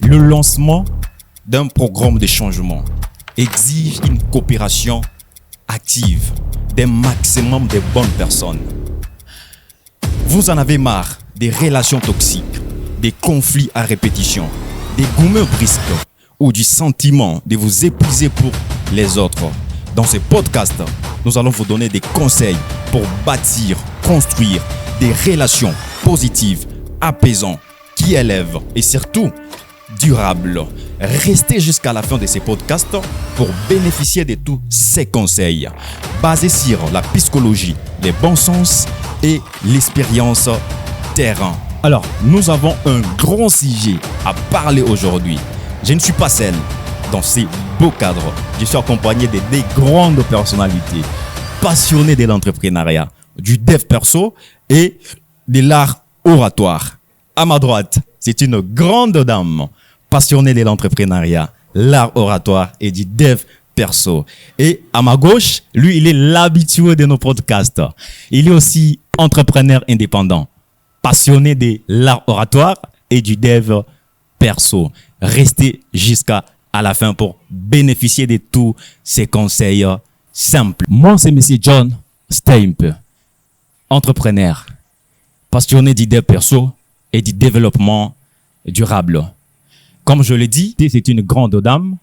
Le lancement d'un programme de changement exige une coopération active d'un maximum de bonnes personnes. Vous en avez marre des relations toxiques, des conflits à répétition, des gourmets brisques ou du sentiment de vous épuiser pour les autres. Dans ce podcast, nous allons vous donner des conseils pour bâtir, construire des relations positives, apaisantes, qui élèvent et surtout durables. Restez jusqu'à la fin de ces podcasts pour bénéficier de tous ces conseils basés sur la psychologie, le bon sens et l'expérience terrain. Alors, nous avons un grand sujet à parler aujourd'hui. Je ne suis pas seul dans ces beaux cadres. Je suis accompagné de des grandes personnalités passionnées de l'entrepreneuriat, du dev perso et de l'art oratoire. À ma droite, c'est une grande dame passionnée de l'entrepreneuriat, l'art oratoire et du dev perso. Et à ma gauche, lui, il est l'habitué de nos podcasts. Il est aussi entrepreneur indépendant, passionné de l'art oratoire et du dev perso. Restez jusqu'à la fin pour bénéficier de tous ces conseils simples. Moi, c'est Monsieur John Stamp, entrepreneur, passionné du dev perso et du développement durable. Comme je l'ai dit, c'est une grande dame.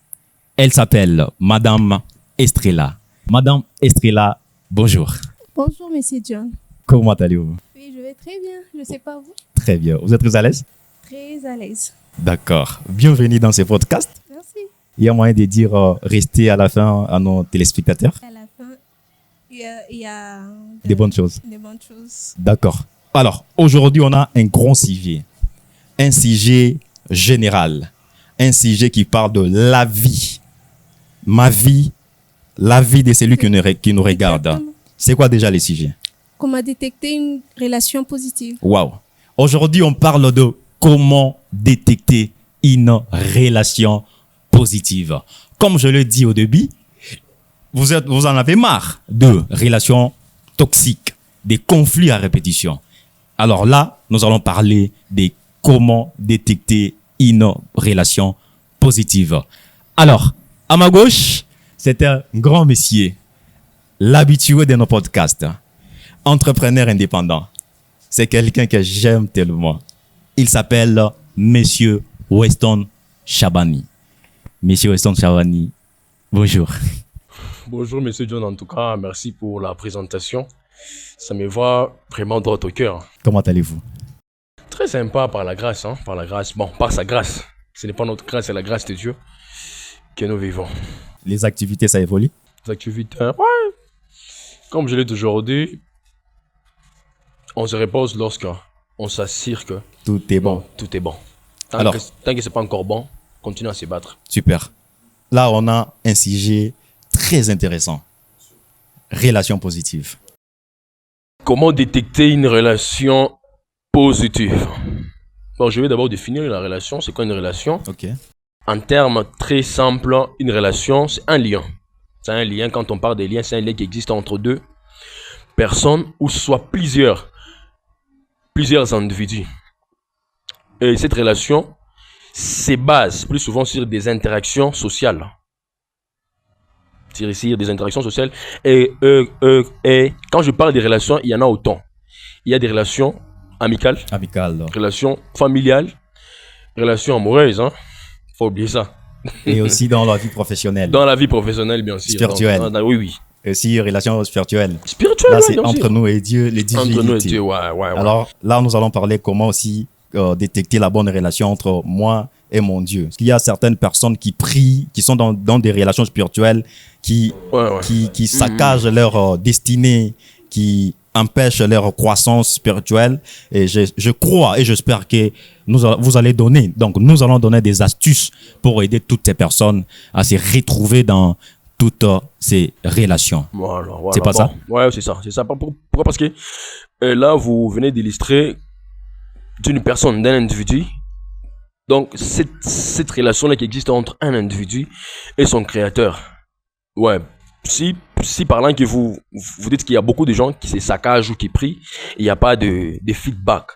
Elle s'appelle Madame Estrella. Madame Estrella, bonjour. Bonjour, Monsieur John. Comment allez-vous? Oui, je vais très bien. Je ne sais pas vous. Très bien. Vous êtes très à l'aise? Très à l'aise. D'accord. Bienvenue dans ce podcast. Merci. Il y a moyen de dire restez à la fin à nos téléspectateurs. À la fin, il y a Des bonnes choses. Des bonnes choses. D'accord. Alors, aujourd'hui, on a un grand sujet. Un sujet général. Un sujet qui parle de la vie. Ma vie, la vie de celui qui nous regarde. Exactement. C'est quoi déjà le sujet? Comment détecter une relation positive? Waouh. Aujourd'hui, on parle de comment détecter une relation positive. Comme je le dis au début, vous en avez marre de relations toxiques, des conflits à répétition. Alors là, nous allons parler de comment détecter une relation positive. Alors, à ma gauche, c'est un grand monsieur, l'habitué de nos podcasts, entrepreneur indépendant. C'est quelqu'un que j'aime tellement. Il s'appelle Monsieur Weston Chabani. Monsieur Weston Chabani, bonjour. Bonjour, Monsieur John. En tout cas, merci pour la présentation. Ça me va vraiment droit au cœur. Comment allez-vous? Très sympa par la grâce, hein. Par la grâce. Bon, par sa grâce. Ce n'est pas notre grâce, c'est la grâce de Dieu que nous vivons. Les activités, ça évolue? Les activités, ouais. Comme je l'ai toujours dit, on se repose lorsque on s'assure que Tout est bon. tout est bon. Tant que c'est pas encore bon, continue à se battre. Super. Là, on a un sujet très intéressant. Relation positive. Comment détecter une relation positive? Bon, je vais d'abord définir la relation. C'est quoi une relation? OK. En termes très simples, une relation, c'est un lien. C'est un lien, quand on parle des liens, c'est un lien qui existe entre deux personnes ou soit plusieurs individus. Et cette relation se base plus souvent sur des interactions sociales. Sur des interactions sociales. Et quand je parle des relations, il y en a autant. Il y a des relations amicales, relations familiales, relations amoureuses, hein. Faut oublier ça. Et aussi dans la vie professionnelle. Dans la vie professionnelle, bien sûr. Spirituelle. Oui. Et aussi relations spirituelles. Spirituelle, Là, ouais, c'est bien entre sûr. nous et Dieu, les divinités. Entre nous et Dieu, ouais. Alors là, nous allons parler comment aussi détecter la bonne relation entre moi et mon Dieu. Parce qu'il y a certaines personnes qui prient, qui sont dans des relations spirituelles, qui saccagent leur destinée, qui empêchent leur croissance spirituelle. Et je crois et j'espère que vous allez donner. Donc, nous allons donner des astuces pour aider toutes ces personnes à se retrouver dans toutes ces relations. Voilà, c'est pas ça? Ouais, c'est ça. Pourquoi? Parce que là, vous venez d'illustrer d'une personne, d'un individu. Donc, cette relation-là qui existe entre un individu et son créateur. Ouais. Si parlant que vous dites qu'il y a beaucoup de gens qui se saccagent ou qui prient, il n'y a pas de feedback.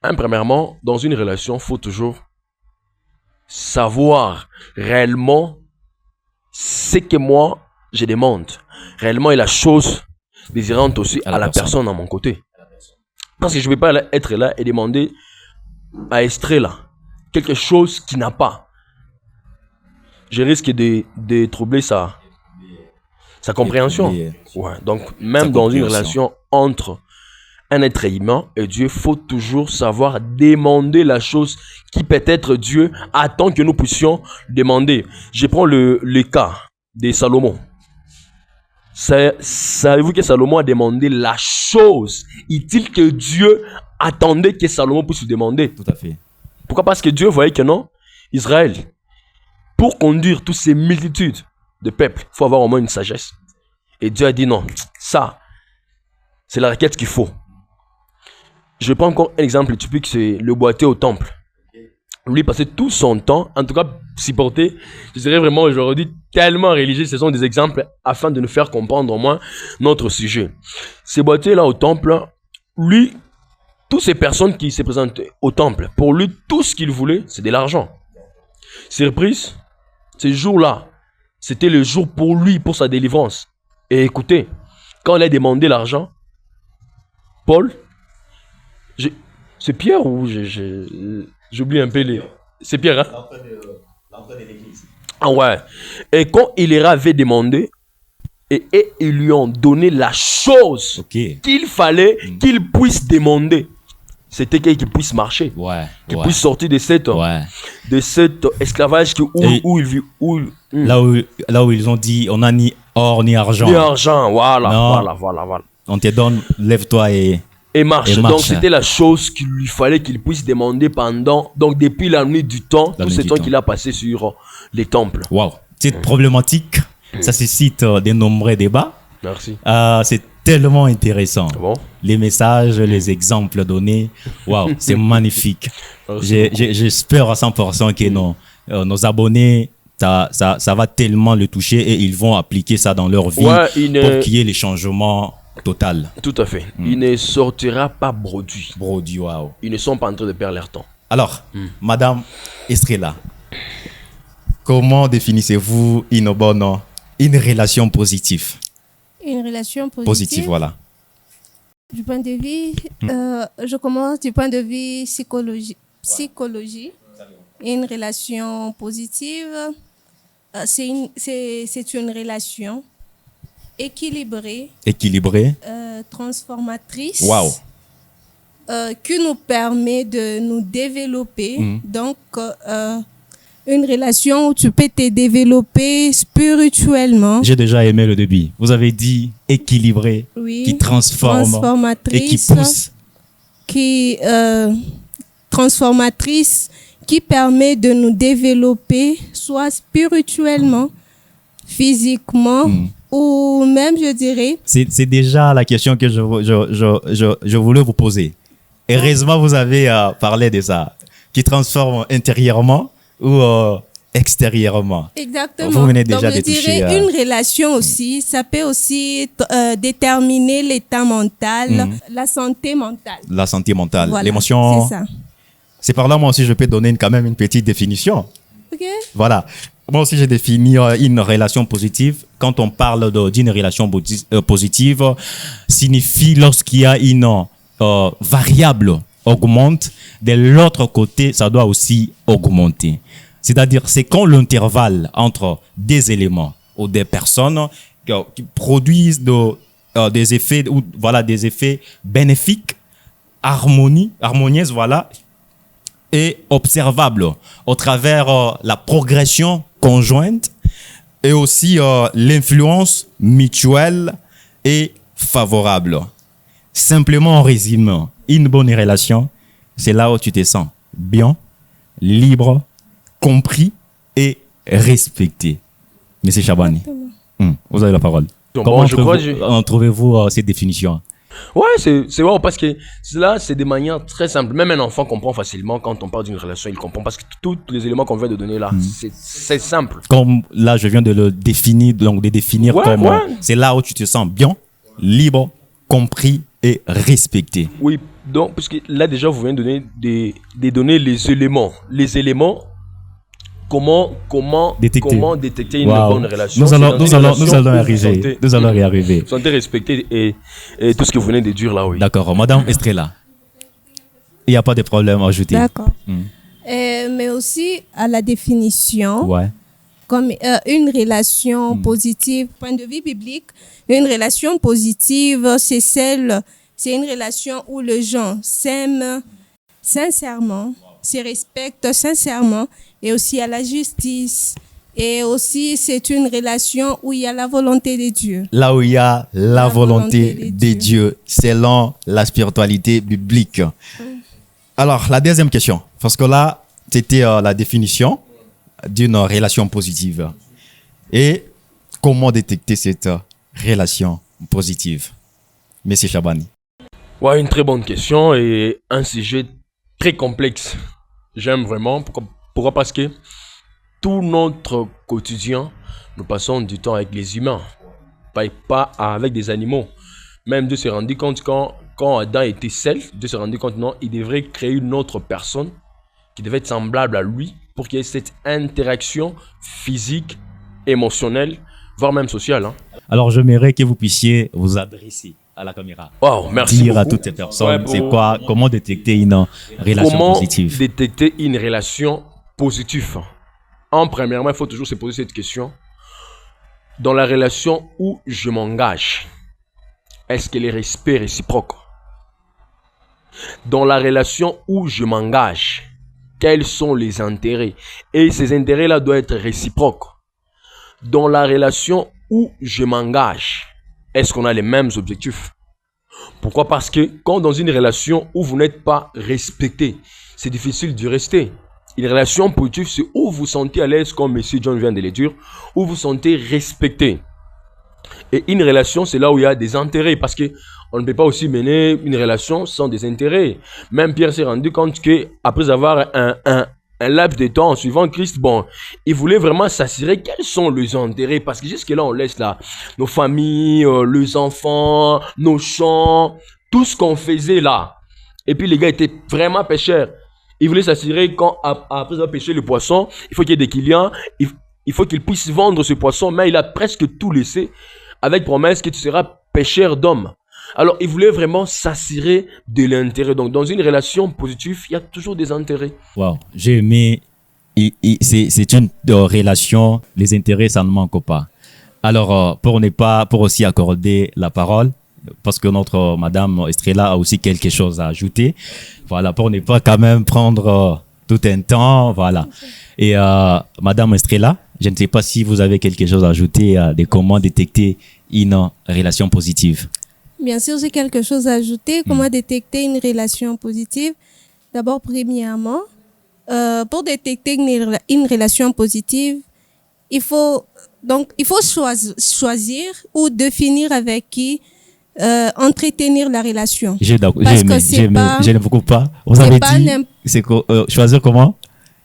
Premièrement, dans une relation, il faut toujours savoir réellement ce que moi je demande. Réellement est la chose désirante aussi à la personne à mon côté. Parce que je ne vais pas être là et demander à Estrella quelque chose qui n'a pas. Je risque de troubler sa compréhension. Ouais. Donc, même dans une relation entre un être humain et Dieu, il faut toujours savoir demander la chose qui peut-être Dieu attend que nous puissions demander. Je prends le cas de Salomon. Savez-vous que Salomon a demandé la chose utile que Dieu attendait que Salomon puisse lui demander? Tout à fait. Pourquoi? Parce que Dieu voyait que non, Israël, pour conduire toutes ces multitudes de peuples, il faut avoir au moins une sagesse. Et Dieu a dit non, ça, c'est la requête qu'il faut. Je prends encore un exemple typique, c'est le boiteux au temple. Lui passait tout son temps, en tout cas supporté, je dirais vraiment aujourd'hui tellement religieux, ce sont des exemples afin de nous faire comprendre au moins notre sujet. Ces boiteux là au temple, lui, toutes ces personnes qui se présentent au temple, pour lui, tout ce qu'il voulait, c'est de l'argent. Surprise, ces jours-là, c'était le jour pour lui, pour sa délivrance. Et écoutez, quand il a demandé l'argent, Paul, c'est Pierre ou j'oublie un peu les... C'est Pierre, hein? L'entrée de l'église. Ah ouais. Et quand il leur avait demandé, et ils lui ont donné la chose qu'il fallait qu'il puisse demander. C'était qu'il puisse marcher. Qu'il puisse sortir de cet esclavage où il vit. Là où ils ont dit, on n'a ni or ni argent. Ni argent, voilà. On te donne, lève-toi et marche. Donc c'était la chose qu'il lui fallait qu'il puisse demander donc depuis la nuit du temps, tout ce temps qu'il a passé sur les temples. Waouh, cette problématique, ça suscite de nombreux débats. Merci. C'est tellement intéressant. Bon. Les messages, les exemples donnés, waouh, c'est magnifique. J'espère à 100% que nos abonnés, ça va tellement le toucher et ils vont appliquer ça dans leur vie pour qu'il y ait les changements total. Tout à fait. Il ne sortira pas brodus. Waouh. Ils ne sont pas en train de perdre leur temps. Alors, Madame Estrella, comment définissez-vous une relation positive? Une relation Positive, voilà. Du point de vue, je commence du point de vue psychologie. Une relation positive, c'est une relation équilibrée, transformatrice, qui nous permet de nous développer. Donc, une relation où tu peux te développer spirituellement. J'ai déjà aimé le début. Vous avez dit équilibré, qui transforme et qui pousse. Transformatrice, qui permet de nous développer, soit spirituellement, physiquement, ou même, je dirais... C'est déjà la question que je voulais vous poser. Heureusement, vous avez parlé de ça. Qui transforme intérieurement ou extérieurement. Exactement. Vous venez déjà de toucher. Une relation aussi, ça peut aussi déterminer l'état mental, la santé mentale. La santé mentale, voilà, l'émotion. C'est ça. C'est par là, moi aussi, je peux donner quand même une petite définition. Ok. Voilà. Moi aussi, j'ai défini une relation positive. Quand on parle d'une relation positive, signifie lorsqu'il y a une variable augmente, de l'autre côté, ça doit aussi augmenter. C'est-à-dire, c'est quand l'intervalle entre des éléments ou des personnes qui produisent des effets, des effets bénéfiques, harmonieuses, et observables au travers la progression conjointe et aussi l'influence mutuelle et favorable. Simplement, en résumé, une bonne relation, c'est là où tu te sens bien, libre, compris et respecté. Monsieur Chabani, vous avez la parole. Donc, Comment trouvez-vous cette définition? Ouais, c'est vrai parce que là, c'est de manière très simple. Même un enfant comprend facilement quand on parle d'une relation, il comprend parce que tous les éléments qu'on vient de donner là, c'est simple. Comme là, je viens de le définir, donc de définir c'est là où tu te sens bien, libre, compris et respecté. Oui, donc, parce que là, déjà, vous venez de donner les éléments. Les éléments comment détecter une Wow. bonne relation. Nous allons y arriver. Nous allons y arriver. Santé respecter et tout ce que vous venez de dire là, oui. D'accord. Madame Estrella, il n'y a pas de problème à ajouter. D'accord. Mais aussi à la définition, Ouais. comme une relation positive, point de vue biblique, une relation positive, c'est une relation où les gens s'aiment sincèrement, se respectent sincèrement, et aussi à la justice. Et aussi, c'est une relation où il y a la volonté de Dieu. Là où il y a la volonté de Dieu, selon la spiritualité biblique. Alors, la deuxième question, parce que là, c'était la définition d'une relation positive. Et comment détecter cette relation positive? Monsieur Chabani. Ouais, une très bonne question et un sujet très complexe. J'aime vraiment. Pourquoi? Parce que tout notre quotidien, nous passons du temps avec les humains, pas avec des animaux. Même Dieu s'est rendu compte quand Adam était seul, Dieu s'est rendu compte non, il devrait créer une autre personne qui devait être semblable à lui pour qu'il y ait cette interaction physique, émotionnelle, voire même sociale. Hein. Alors, j'aimerais que vous puissiez vous adresser à la caméra. Wow, merci Dire à beaucoup. toutes ces personnes, c'est quoi, comment détecter une relation positive. Comment détecter une relation positive? Premièrement, il faut toujours se poser cette question. Dans la relation où je m'engage, est-ce que le respect est réciproque? Dans la relation où je m'engage, quels sont les intérêts? Et ces intérêts-là doivent être réciproques. Dans la relation où je m'engage, est-ce qu'on a les mêmes objectifs? Pourquoi? Parce que quand dans une relation où vous n'êtes pas respecté, c'est difficile de rester. Une relation positive, c'est où vous vous sentez à l'aise, comme M. John vient de le dire, où vous vous sentez respecté. Et une relation, c'est là où il y a des intérêts, parce que on ne peut pas aussi mener une relation sans des intérêts. Même Pierre s'est rendu compte que après avoir un laps de temps en suivant Christ, bon, il voulait vraiment s'assurer quels sont les intérêts, parce que jusque là on laisse là nos familles, les enfants, nos champs, tout ce qu'on faisait là. Et puis les gars étaient vraiment pêcheurs. Il voulait s'assurer qu'après avoir pêché le poisson, il faut qu'il y ait des clients, il faut qu'il puisse vendre ce poisson, mais il a presque tout laissé avec promesse que tu seras pêcheur d'hommes. Alors, il voulait vraiment s'assurer de l'intérêt. Donc, dans une relation positive, il y a toujours des intérêts. Wow, j'ai aimé. C'est une relation, les intérêts, ça ne manque pas. Alors, pour aussi accorder la parole, parce que notre Madame Estrella a aussi quelque chose à ajouter. Voilà, pour ne pas quand même prendre tout un temps. Voilà. Et Madame Estrella, je ne sais pas si vous avez quelque chose à ajouter de comment détecter une relation positive. Bien sûr, j'ai quelque chose à ajouter. Comment détecter une relation positive? D'abord, premièrement, pour détecter une relation positive, il faut choisir ou définir avec qui entretenir la relation. Je ne beaucoup pas. Vous avez dit, c'est choisir comment?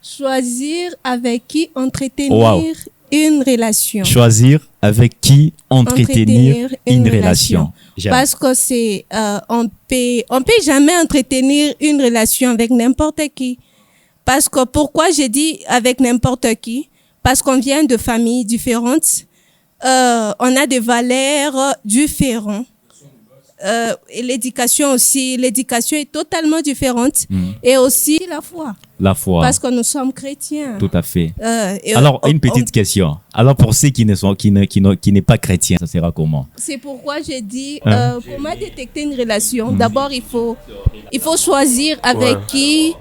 Choisir avec qui entretenir une relation. Choisir avec qui entretenir une relation. Parce que on peut jamais entretenir une relation avec n'importe qui. Parce que pourquoi j'ai dit avec n'importe qui? Parce qu'on vient de familles différentes, on a des valeurs différentes. Et l'éducation est totalement différente. Et aussi la foi. La foi. Parce que nous sommes chrétiens. Tout à fait. Alors, une petite question. Alors, pour ceux qui n'est pas chrétiens, ça sera comment? C'est pourquoi j'ai dit, comment détecter une relation? D'abord, il faut choisir avec qui,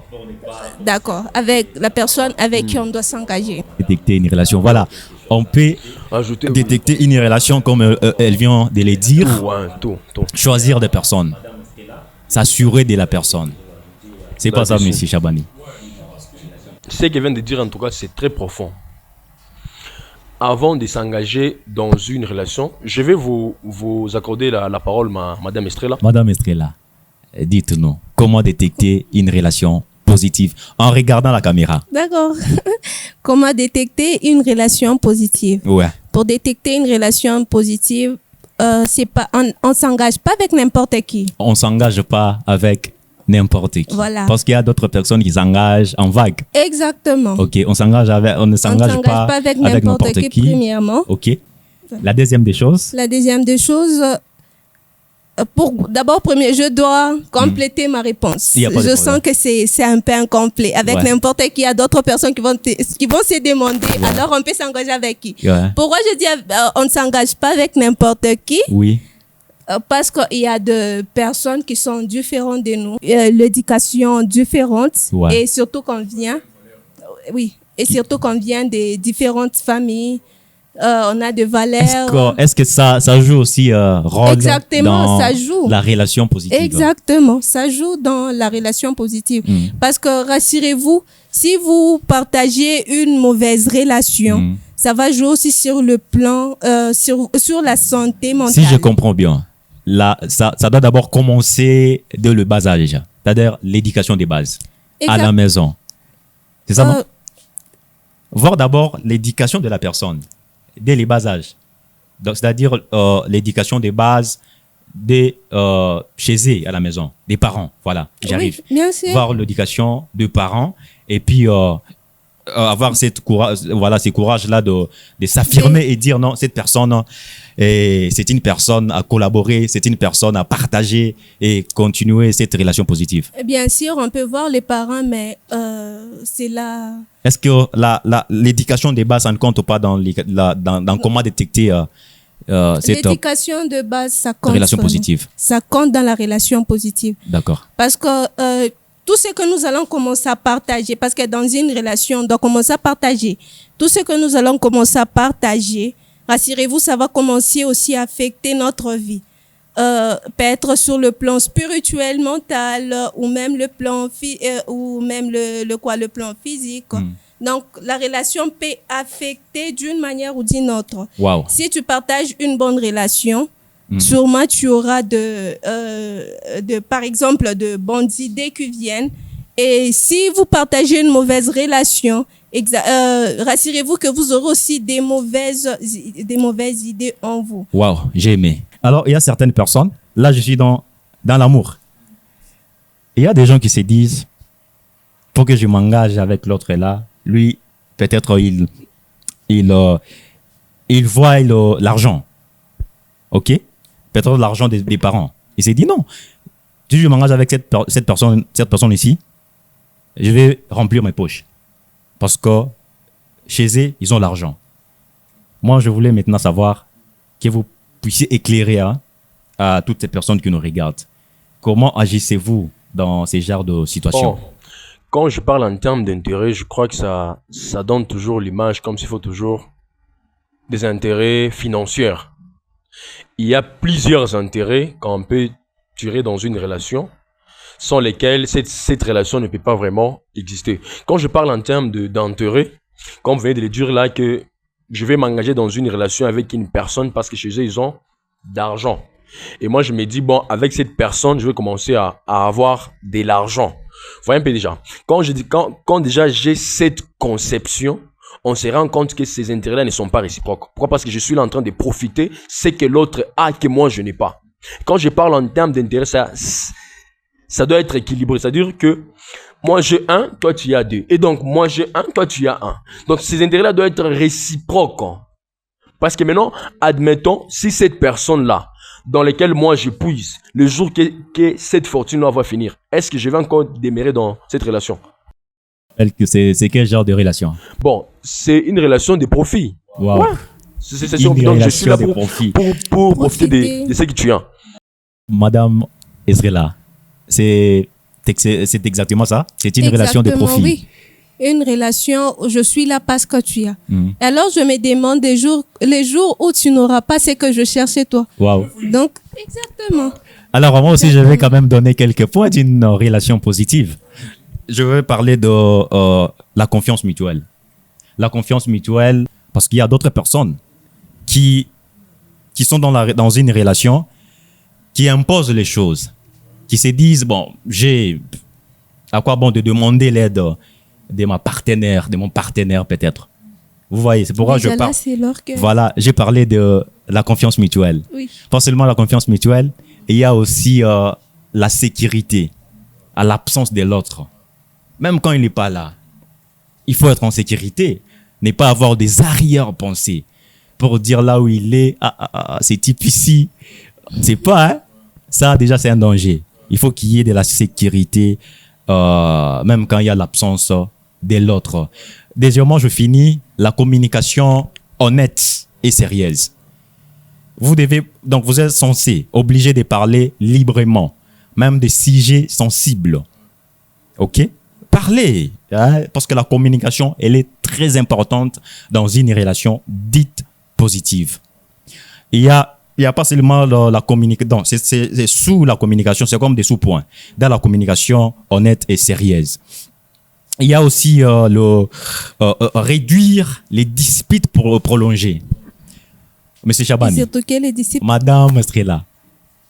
d'accord, avec la personne avec qui on doit s'engager. Détecter une relation. Voilà. On peut détecter une relation comme elle vient de le dire. Choisir des personnes. S'assurer de la personne. C'est pas ça, M. Chabani. Ce qu'il vient de dire, en tout cas, c'est très profond. Avant de s'engager dans une relation, je vais vous accorder la parole, Madame Estrella. Madame Estrella, dites-nous, comment détecter une relation positive en regardant la caméra? D'accord. Comment détecter une relation positive? Ouais. Pour détecter une relation positive, c'est pas, on s'engage pas avec n'importe qui. On s'engage pas avec n'importe qui. Voilà. Parce qu'il y a d'autres personnes qui s'engagent en vague. Exactement. Ok, on ne s'engage pas avec n'importe qui, premièrement. Ok. La deuxième des choses. La deuxième des choses, d'abord, je dois compléter ma réponse. Je sens que c'est un peu incomplet. Avec n'importe qui, il y a d'autres personnes qui vont se demander, alors on peut s'engager avec qui? Pourquoi je dis on ne s'engage pas avec n'importe qui? Oui. Parce qu'il y a des personnes qui sont différentes de nous, l'éducation différente, et surtout qu'on vient, surtout qu'on vient de différentes familles. On a des valeurs. Est-ce que ça joue aussi rôle Exactement, ça joue. La relation positive? Exactement, ça joue dans la relation positive. Parce que rassurez-vous, si vous partagez une mauvaise relation, ça va jouer aussi sur le plan, sur la santé mentale. Si je comprends bien, là, ça doit d'abord commencer dès le bas âge, c'est-à-dire l'éducation des bases, à la maison. C'est ça, non? Voir d'abord l'éducation de la personne dès les bas âges. C'est-à-dire l'éducation des bases chez eux, à la maison, des parents. Voilà, j'arrive. Oui, bien sûr. Voir l'éducation des parents et puis avoir ces courages-là de s'affirmer et dire non, cette personne, c'est une personne à collaborer, c'est une personne à partager et continuer cette relation positive. Bien sûr, on peut voir les parents, mais c'est là... Est-ce que l'éducation des bases, ça ne compte pas dans comment détecter l'éducation de base, ça compte. Relation positive. Ça compte dans la relation positive. D'accord. Parce que tout ce que nous allons commencer à partager, parce que dans une relation, on doit commencer à partager. Tout ce que nous allons commencer à partager, rassurez-vous, ça va commencer aussi à affecter notre vie. Peut-être sur le plan spirituel, mental, ou même le plan le plan physique. Donc, la relation peut affecter d'une manière ou d'une autre. Wow. Si tu partages une bonne relation, sûrement tu auras par exemple, de bonnes idées qui viennent. Et si vous partagez une mauvaise relation, rassurez-vous que vous aurez aussi des mauvaises idées en vous. Wow, j'ai aimé. Alors, il y a certaines personnes, là je suis dans l'amour. Il y a des gens qui se disent, pour que je m'engage avec l'autre là, lui, peut-être il voit l'argent. Ok? Peut-être l'argent des parents. Il s'est dit non. Si je m'engage avec cette personne ici, je vais remplir mes poches. Parce que chez eux, ils ont l'argent. Moi, je voulais maintenant savoir que vous puissiez éclairer à toutes ces personnes qui nous regardent. Comment agissez-vous dans ces genres de situations? Quand je parle en termes d'intérêt, je crois que ça donne toujours l'image comme s'il faut toujours des intérêts financiers. Il y a plusieurs intérêts qu'on peut tirer dans une relation, sans lesquels cette relation ne peut pas vraiment exister. Quand je parle en termes d'intérêt, comme vous venez de le dire là, que je vais m'engager dans une relation avec une personne parce que chez eux, ils ont d'argent. Et moi, je me dis, bon, avec cette personne, je vais commencer à avoir de l'argent. Vous voyez un peu déjà. Quand déjà j'ai cette conception, on se rend compte que ces intérêts-là ne sont pas réciproques. Pourquoi? Parce que je suis là en train de profiter ce que l'autre a que moi je n'ai pas. Quand je parle en termes d'intérêt, ça doit être équilibré. C'est-à-dire que moi j'ai un, toi tu as deux. Et donc moi j'ai un, toi tu as un. Donc ces intérêts-là doivent être réciproques. Parce que maintenant, admettons, si cette personne-là, dans laquelle moi je puise, le jour que cette fortune-là va finir, est-ce que je vais encore demeurer dans cette relation? C'est quel genre de relation? Bon, c'est une relation de profit. Wow. Ouais. C'est sûr. Donc je suis là pour profiter de ce que tu as. Madame Ezrela, c'est exactement ça? C'est une relation de profit? Oui. Une relation, je suis là parce que tu as. Et alors, je me demande les jours où tu n'auras pas ce que je cherche chez toi. Wow. Donc, exactement. Alors, moi aussi, je vais quand même donner quelques points d'une relation positive. Je vais parler de la confiance mutuelle. La confiance mutuelle, parce qu'il y a d'autres personnes qui sont dans une relation, qui imposent les choses, qui se disent, bon, à quoi bon de demander l'aide de mon partenaire peut-être. Vous voyez, c'est pourquoi je parle. Voilà, j'ai parlé de la confiance mutuelle. Oui. Pas seulement la confiance mutuelle, il y a aussi la sécurité. à l'absence de l'autre. Même quand il n'est pas là. Il faut être en sécurité. Ne pas avoir des arrière-pensées pour dire là où il est, c'est type ici. C'est pas, hein? Ça, déjà, c'est un danger. Il faut qu'il y ait de la sécurité, même quand il y a l'absence de l'autre. Deuxièmement, je finis, la communication honnête et sérieuse. Donc, vous êtes censé, obligé de parler librement, même des sujets sensibles. OK? Parlez, hein, parce que la communication, elle est très importante dans une relation dite positive. Il y a pas seulement la communication, c'est sous la communication, c'est comme des sous-points. Dans la communication honnête et sérieuse. Il y a aussi réduire les disputes prolongées. Monsieur Chabani, Surtout que les disciples. Madame Estrella,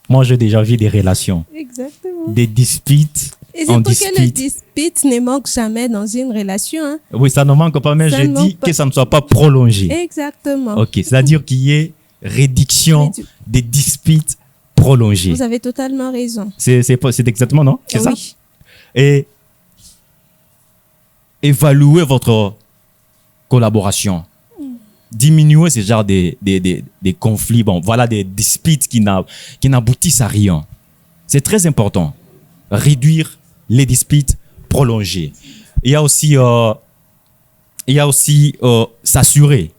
moi j'ai déjà vu des relations, Exactement. des disputes. Et surtout que les disputes ne manquent jamais dans une relation. Hein. Oui, ça ne manque pas, mais Ça je ne manque dis pas. que ça ne soit pas prolongé. Exactement. Ok, c'est-à-dire qu'il y ait réduction des disputes prolongées. Vous avez totalement raison. C'est exactement, non? C'est ça? Oui. Et évaluer votre collaboration. Diminuer ce genre des conflits, bon, voilà, des disputes qui n'aboutissent à rien. C'est très important. Réduire les disputes prolongées. Il y a aussi s'assurer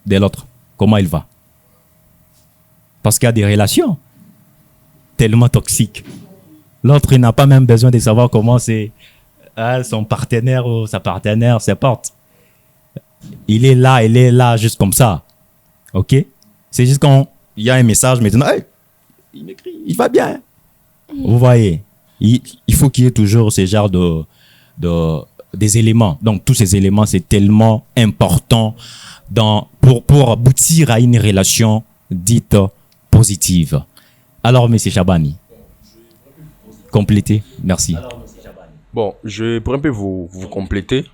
de l'autre, comment il va. Parce qu'il y a des relations tellement toxiques. L'autre, il n'a pas même besoin de savoir comment c'est son partenaire ou sa partenaire se porte. Il est là, juste comme ça. OK? C'est juste quand il y a un message maintenant, hey, il m'écrit, il va bien. Vous voyez, il faut qu'il y ait toujours ce genre des éléments. Donc, tous ces éléments, c'est tellement important pour aboutir à une relation dite positive. Alors, M. Chabani, complétez. Merci. Bon, je pourrais un peu vous compléter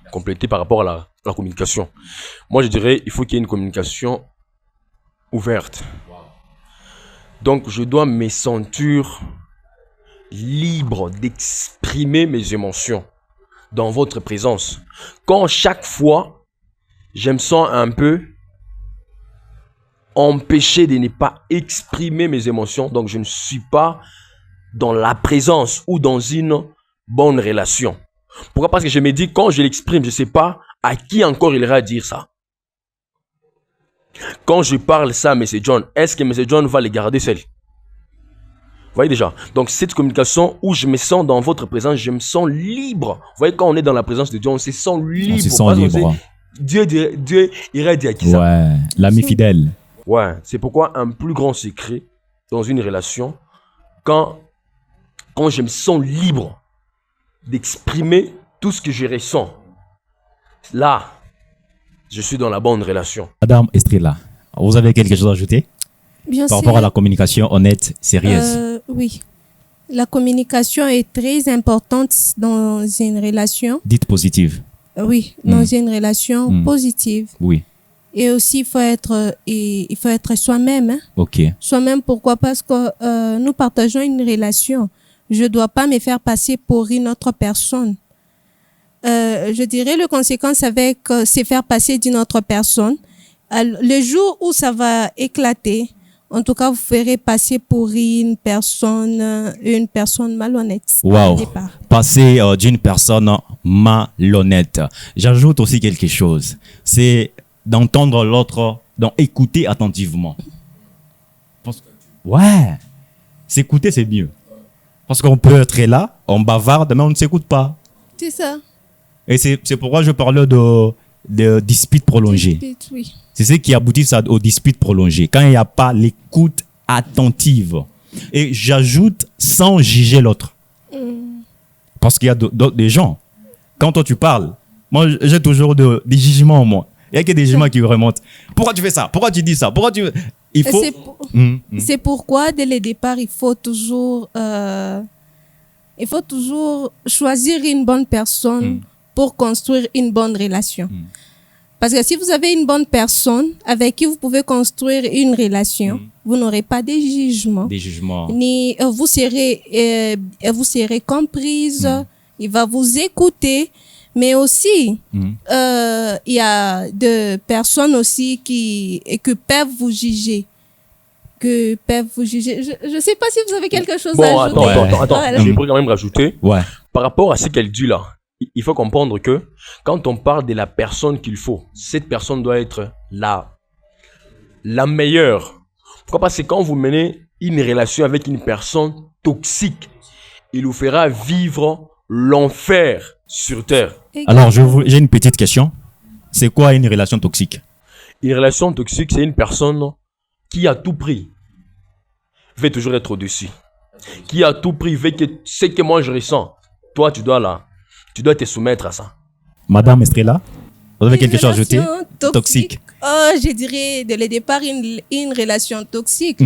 par rapport à la communication. Moi, je dirais il faut qu'il y ait une communication ouverte. Donc, je dois me sentir libre d'exprimer mes émotions dans votre présence. Quand chaque fois, je me sens un peu empêché de ne pas exprimer mes émotions, donc je ne suis pas dans la présence ou dans une bonne relation. Pourquoi? Parce que je me dis, quand je l'exprime, je ne sais pas à qui encore il ira dire ça. Quand je parle ça à M. John, est-ce que M. John va le garder seul? Vous voyez déjà. Donc, cette communication où je me sens dans votre présence, je me sens libre. Vous voyez, quand on est dans la présence de Dieu, on se sent libre. On se sent libre. Dieu irait dire à qui ça? Ouais, l'ami fidèle. Ouais, c'est pourquoi un plus grand secret dans une relation, quand je me sens libre d'exprimer tout ce que je ressens, là, je suis dans la bonne relation. Madame Estrella, vous avez quelque chose à ajouter Bien par sûr. rapport à la communication honnête, sérieuse? Oui. La communication est très importante dans une relation. Dite positive. Oui, dans une relation positive. Oui. Et aussi, il faut être soi-même. Hein. OK. Soi-même, pourquoi? Parce que nous partageons une relation. Je ne dois pas me faire passer pour une autre personne. Je dirais le conséquence avec se faire passer d'une autre personne. Le jour où ça va éclater, en tout cas, vous ferez passer pour une personne malhonnête. Wow. Au départ. Passer d'une personne malhonnête. J'ajoute aussi quelque chose. C'est d'entendre l'autre, donc écouter attentivement. Ouais. S'écouter, c'est mieux. Parce qu'on peut être là, on bavarde, mais on ne s'écoute pas. C'est ça. Et c'est pourquoi je parlais de disputes prolongées. Oui. C'est ce qui aboutit aux disputes prolongées. Quand il n'y a pas l'écoute attentive. Et j'ajoute sans juger l'autre. Parce qu'il y a des gens. Quand toi tu parles, moi j'ai toujours des jugements en moi. Il n'y a que des jugements qui remontent. Pourquoi tu fais ça? Pourquoi tu dis ça? Pourquoi tu... Il faut... C'est pourquoi, dès le départ, il faut toujours choisir une bonne personne pour construire une bonne relation. Parce que si vous avez une bonne personne avec qui vous pouvez construire une relation, vous n'aurez pas de jugement. Des jugements. Ni vous serez comprise, il va vous écouter, mais aussi il y a des personnes aussi que peuvent vous juger. Je sais pas si vous avez quelque chose à ajouter. Attends. Voilà. Je pourrais quand même rajouter. Ouais. Par rapport à ce qu'elle dit là, il faut comprendre que quand on parle de la personne qu'il faut, cette personne doit être la meilleure. Pourquoi? Parce que quand vous menez une relation avec une personne toxique, il vous fera vivre l'enfer sur terre. Alors, j'ai une petite question. C'est quoi une relation toxique? Une relation toxique, c'est une personne qui à tout prix veut toujours être au-dessus. Qui à tout prix veut que ce que moi je ressens, toi tu dois te soumettre à ça. Madame Estrella, vous avez quelque chose à ajouter? Toxique. Oh, je dirais dès le départ une relation toxique.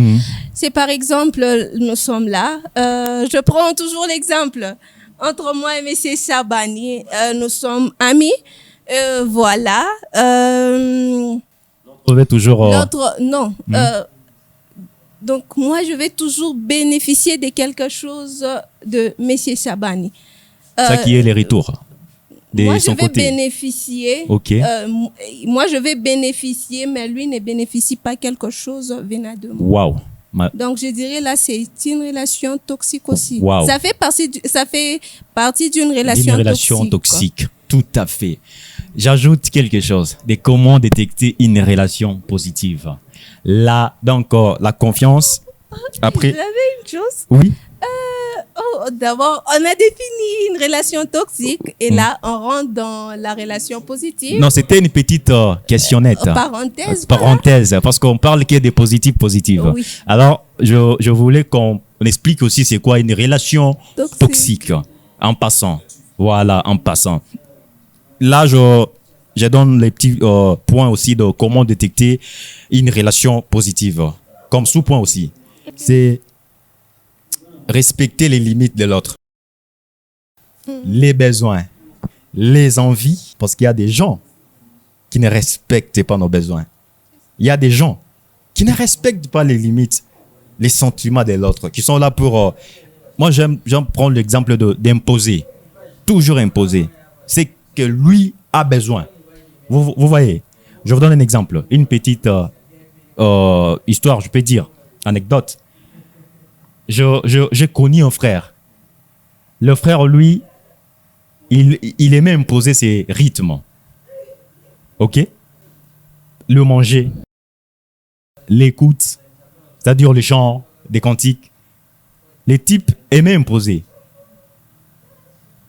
C'est par exemple, nous sommes là. Je prends toujours l'exemple. Entre moi et M. Chabani, nous sommes amis. Voilà. Vous avez toujours... Non. Donc, moi, je vais toujours bénéficier de quelque chose de M. Chabani. Ça qui est les retours de moi, son je vais côté. bénéficier. Ok. Moi, je vais bénéficier, mais lui ne bénéficie pas quelque chose venant de moi. Waouh. Donc, je dirais là, c'est une relation toxique aussi. Wow. Ça fait partie d'une relation toxique. Tout à fait. J'ajoute quelque chose de comment détecter une relation positive. Là, donc, la confiance. Après. J'avais une chose. Oui. D'abord, on a défini une relation toxique et là, on rentre dans la relation positive. Non, c'était une petite questionnette. Parenthèse, parce qu'on parle qu'il y a des positifs. Oui. Alors, je voulais qu'on explique aussi c'est quoi une relation toxique. En passant. Voilà, en passant. Là, je donne les petits points aussi de comment détecter une relation positive. Comme sous-point aussi. C'est respecter les limites de l'autre. Les besoins, les envies. Parce qu'il y a des gens qui ne respectent pas nos besoins. Il y a des gens qui ne respectent pas les limites, les sentiments de l'autre, qui sont là pour... moi, j'aime prendre l'exemple d'imposer. Toujours imposer. C'est que lui a besoin. Vous voyez, je vous donne un exemple. Une petite histoire, je peux dire, anecdote. J'ai connu un frère. Le frère, lui, il aimait imposer ses rythmes. Ok? Le manger, l'écoute, c'est-à-dire les chants, des cantiques. Les types aimaient imposer.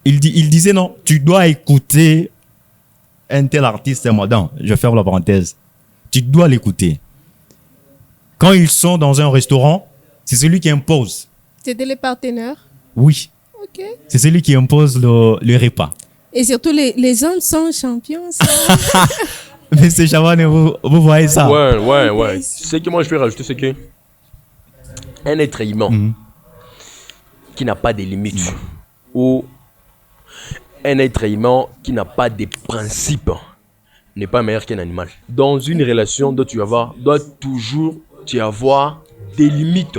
Il disait non, tu dois écouter un tel artiste, non, je ferme la parenthèse. Tu dois l'écouter. Quand ils sont dans un restaurant, c'est celui qui impose. C'était les partenaires? Oui. Ok. C'est celui qui impose le repas. Et surtout, les hommes sont champions. Mais c'est Chabani, vous voyez ça? Ouais. Ce que moi je vais rajouter, c'est que un être humain qui n'a pas de limites ou un être humain qui n'a pas de principes n'est pas meilleur qu'un animal. Dans une relation, doit toujours y avoir des limites.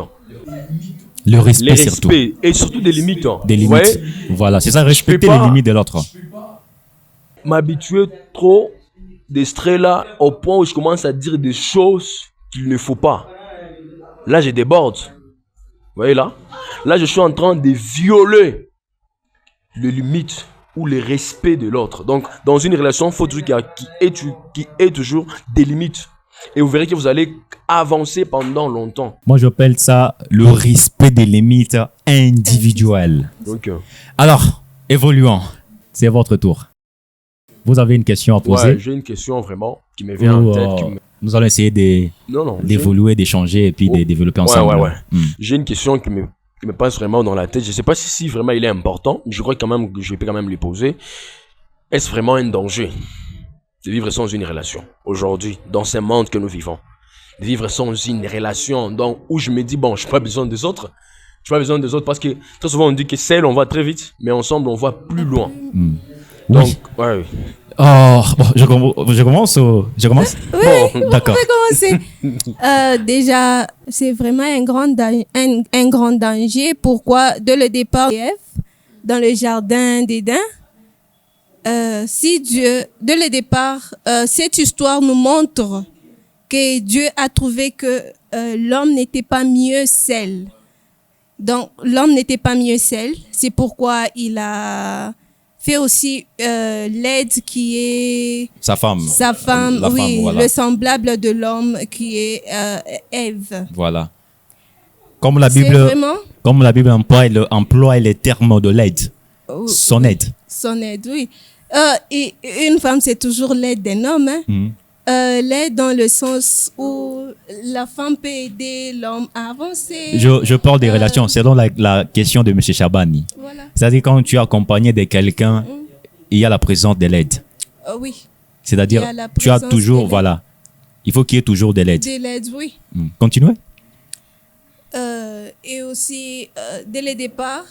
Le respect, les surtout. respects et surtout des limites. Des limites. Voilà, c'est ça, respecter les limites de l'autre. M'habituer trop des stress là au point où je commence à dire des choses qu'il ne faut pas. Là, je déborde. Vous voyez là? Là, je suis en train de violer les limites ou le respect de l'autre. Donc, dans une relation, il faut toujours qu'il y ait toujours des limites. Et vous verrez que vous allez avancer pendant longtemps. Moi, j'appelle ça le respect des limites individuelles. Donc, alors, évoluons. C'est votre tour. Vous avez une question à poser? Ouais, j'ai une question vraiment qui me vient en tête. Nous allons essayer d'évoluer, d'échanger et puis de développer ensemble. Ouais. J'ai une question qui me passe vraiment dans la tête. Je ne sais pas si vraiment il est important. Je crois quand même que je peux quand même lui poser. Est-ce vraiment un danger de vivre sans une relation aujourd'hui, dans ce monde que nous vivons? De vivre sans une relation où je me dis, bon, je n'ai pas besoin des autres. Je n'ai pas besoin des autres parce que très souvent on dit que seul on va très vite, mais ensemble on va plus loin. Donc, Oui. ouais. Oh, bon, je commence ou je commence? Oui, vous D'accord. pouvez commencer. Déjà, c'est vraiment un grand danger. Pourquoi? Dès le départ, dans le jardin d'Éden, si Dieu, dès le départ, cette histoire nous montre que Dieu a trouvé que l'homme n'était pas mieux seul. Donc, l'homme n'était pas mieux seul. C'est pourquoi il a fait aussi l'aide qui est Sa femme. sa femme, La oui, femme, voilà. le semblable de l'homme qui est Ève. Voilà. Comme la C'est Bible, vraiment emploie les termes de l'aide. Son aide. son aide, oui. Et une femme, c'est toujours l'aide d'un homme. Hein. Mhm. L'aide dans le sens où la femme peut aider l'homme à avancer. Je parle des relations selon la question de M. Chabani. Voilà. C'est-à-dire quand tu es accompagné de quelqu'un, il y a la présence de l'aide. Oui, C'est-à-dire Il y a la tu as présence toujours, de l'aide. voilà, il faut qu'il y ait toujours de l'aide. de l'aide, oui. Continuez. Et aussi, dès le départ,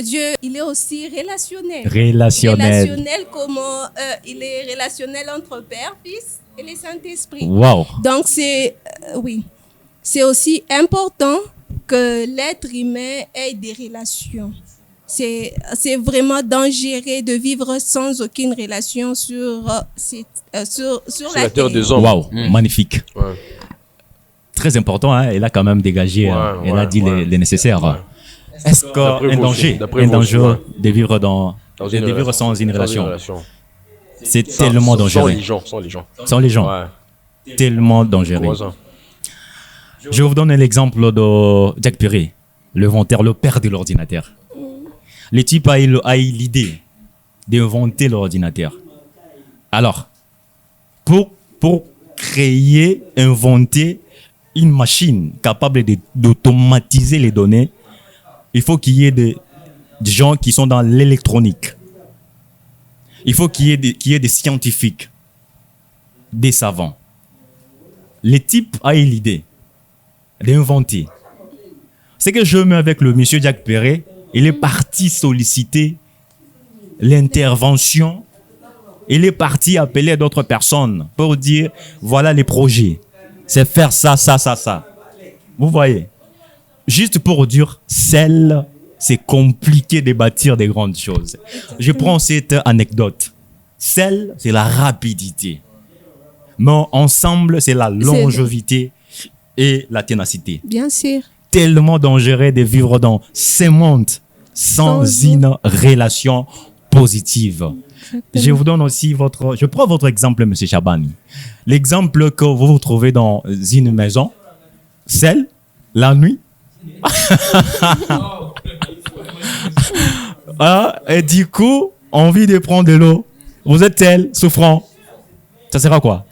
Dieu, il est aussi relationnel. Relationnel. Relationnel, comment il est relationnel entre Père, Fils et le Saint-Esprit. Wow. Donc, oui, c'est aussi important que l'être humain ait des relations. C'est vraiment dangereux de vivre sans aucune relation sur la terre des hommes. Wow. Magnifique. Ouais. Très important, hein. Elle a quand même dégagé, elle a dit les nécessaires. Ouais. Est-ce D'après qu'un vous danger, aussi, d'après un vous aussi, danger ouais. de vivre de vivre sans une relation, c'est tellement dangereux. Sans les gens. Sans les gens, Ouais. tellement dangereux. Comment ça? Je vous donne l'exemple de Jack Perry, le inventeur, le père de l'ordinateur. Le type a eu l'idée d'inventer l'ordinateur. Alors, pour créer, inventer une machine capable d'automatiser les données, il faut qu'il y ait des gens qui sont dans l'électronique. Il faut qu'il y ait des scientifiques, des savants. Le type a eu l'idée d'inventer. C'est que je mets avec le monsieur Jack Perret, il est parti solliciter l'intervention, il est parti appeler d'autres personnes pour dire voilà les projets, c'est faire ça, ça, ça, ça. Vous voyez, juste pour dire c'est compliqué de bâtir des grandes choses. Je prends cette anecdote. C'est la rapidité. Mais ensemble, c'est la longévité et la ténacité. Bien sûr. Tellement dangereux de vivre dans ce monde sans une relation positive. Je vous donne aussi je prends votre exemple, M. Chabani. L'exemple que vous vous trouvez dans une maison, la nuit. Et du coup, envie de prendre de l'eau. Vous êtes souffrant. Ça sera quoi?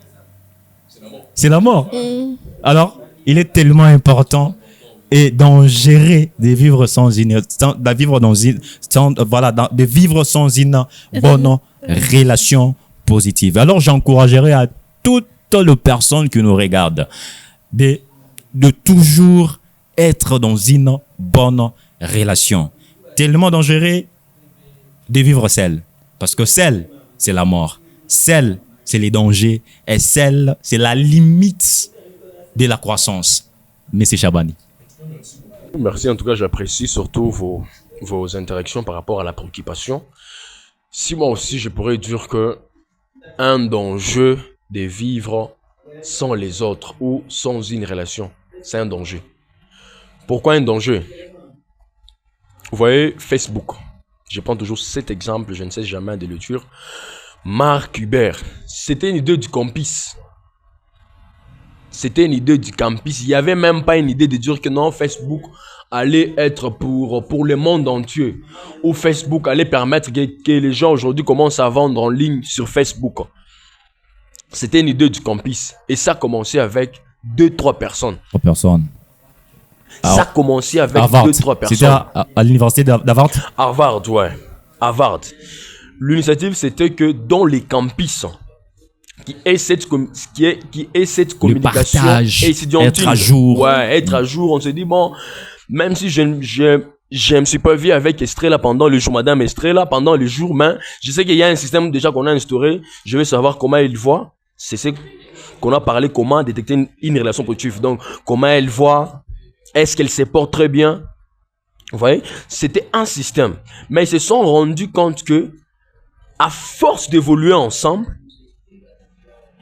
C'est la mort. Alors, il est tellement important et dangereux de vivre de vivre sans une bonne relation positive. Alors, j'encouragerais à toutes les personnes qui nous regardent de toujours être dans une bonne relation. Tellement dangereux de vivre seul. Parce que seul, c'est la mort. Seul, c'est les dangers. Et seul, c'est la limite de la croissance. Monsieur Chabani. Merci, en tout cas, j'apprécie surtout vos interactions par rapport à la préoccupation. Si moi aussi, je pourrais dire que un danger de vivre sans les autres ou sans une relation, c'est un danger. Pourquoi un danger? Vous voyez, Facebook. Je prends toujours cet exemple, je ne sais jamais de le dire. Mark Hubert, c'était une idée du campus. C'était une idée du campus. Il n'y avait même pas une idée de dire que non, Facebook allait être pour le monde entier. Ou Facebook allait permettre que les gens aujourd'hui commencent à vendre en ligne sur Facebook. C'était une idée du campus. Et ça a commencé avec 2-3 personnes. 3 personnes. Ça a commencé avec 2-3 personnes. C'était à l'université d'Harvard? Harvard, ouais. Harvard. L'initiative, c'était que dans les campus, qui est cette communication partage, étudiantine. être à jour. Ouais, être à jour. On se dit, bon, même si je je me suis pas vu avec Estrella pendant le jour, Madame Estrella, pendant le jour, mais je sais qu'il y a un système déjà qu'on a instauré. Je vais savoir comment il voit. C'est ce qu'on a parlé, comment détecter une relation positive. Donc, comment elle voit, est-ce qu'elle se porte très bien. Vous voyez, c'était un système. Mais ils se sont rendus compte que, à force d'évoluer ensemble,